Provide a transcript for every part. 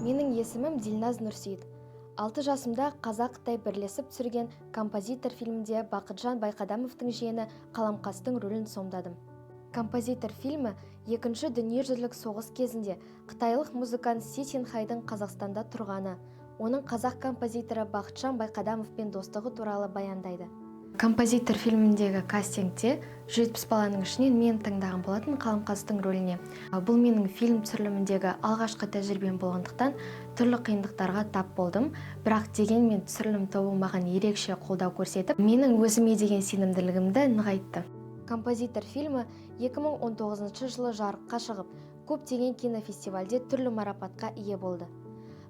Менің есімім Дильназ Нұрсейіт. 6 жасымда Қазақ-Қытай бірлесіп түсірген «Композитор» фильмінде Бақытжан Байқадамовтың жиені Қаламқастың рөлін сомдадым. «Композитор» фильмі Екінші дүниежүзілік соғыс кезінде қытайлық музыкант Си Цзиньхайдың Қазақстанда тұрғаны, оның қазақ композиторы Бақытжан Байқадамовпен достығы туралы баяндайды. «Композитор» фильміндегі кастингте 70 баланың ішінен мен таңдаған болатын Қаламқастың рөліне. Бұл менің фильм түсіріліміндегі алғашқы тәжірибем болғандықтан түрлі қиындықтарға тап болдым, бірақ дегенмен түсірілім тобы маған ерекше қолдау көрсетіп, менің өзіме деген сенімділігімді нығайтты. «Композитор» фильмі 2019 жылы жарыққа шығып, көптеген кинофестивальде түрлі марапатқа ие болды.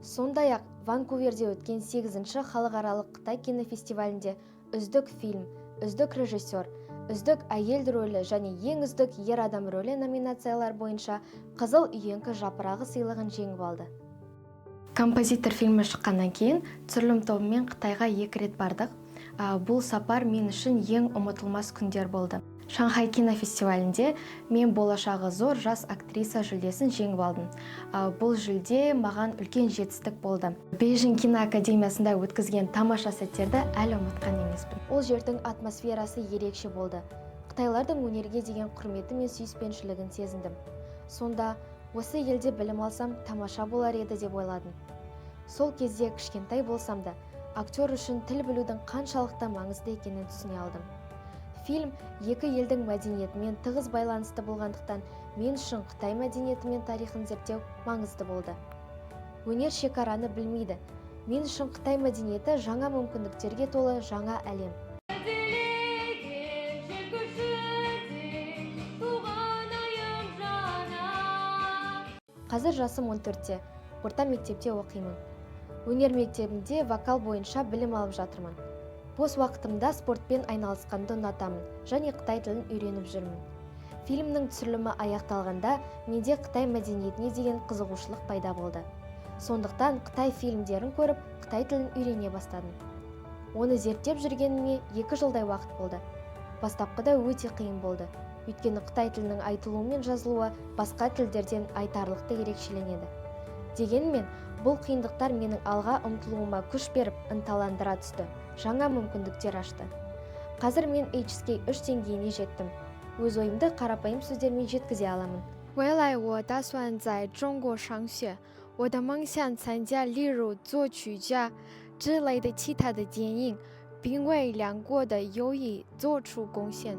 Сондай-ақ Ванкуверде өткен 8-ші халықаралық Қытай кинофестивалінде үздік фильм, үздік режиссер, үздік әйел рөлі және ең үздік ер адам рөлі номинациялар бойынша Қызыл үйеңкі жапырағы сыйлығын жеңіп алды. «Композитор» фильмі шыққаннан кейін түсірілім тобымен Қытайға 2 рет бардық. Бұл сапар мен үшін ең ұмытылмас күндер болды. Шанхай кинофестивалінде мен болашағы зор жас актриса жүлдесін жеңіп алдым. Бұл жүлде маған үлкен жетістік болды. Бейжің киноакадемиясында өткізген тамаша сәттерді әлі ұмытқан емеспін. Ол жердің атмосферасы ерекше болды. Қытайлардың өнерге деген құрметі мен сүйіспеншілігін сезіндім. Сонда осы елде білім алсам тамаша болар еді деп ойладым. Сол кезде кішкентай болсам да, актер үшін тіл білудің қаншалықты маңызды екенін түсіне алдым. Фильм екі елдің мәдениетімен тығыз байланысты болғандықтан, мен үшін Қытай мәдениеті мен тарихын зерттеу маңызды болды. Өнер шекараны білмейді. Мен үшін Қытай мәдениеті жаңа мүмкіндіктерге толы жаңа әлем. Қазір жасым 14-те, орта мектепте оқимын. Өнер мектебінде вокал бойынша білім алып жатырмын. Бос уақытымда спортпен айналысқанды ұнатамын және Қытай тілін үйреніп жүрмін. Фильмнің түсірілімі аяқталғанда менде Қытай мәдениетіне деген қызығушылық пайда болды. Сондықтан Қытай фильмдерін көріп, Қытай тілін үйрене бастадым. Оны зерттеп жүргеніме 2 жылдай уақыт болды. Бастапқыда өте қиын болды. Өйткені Қытай тілінің айтылуы мен жазылуы басқа тілдерден айтарлықтай ерекшеленеді. Дегенмен, бұл қиындықтар менің алға ұмтылуыма күш беріп, ынталандыра түсті. Жаңа мүмкіндіктер ашты. Қазір мен HSK 3 деңгейіне жеттім. Өз ойымды қарапайым сөздермен жеткізе аламын. 未来我打算在中国上学，我的梦想参加例如作曲家之类的其他的电影，并为两国的友谊做出贡献。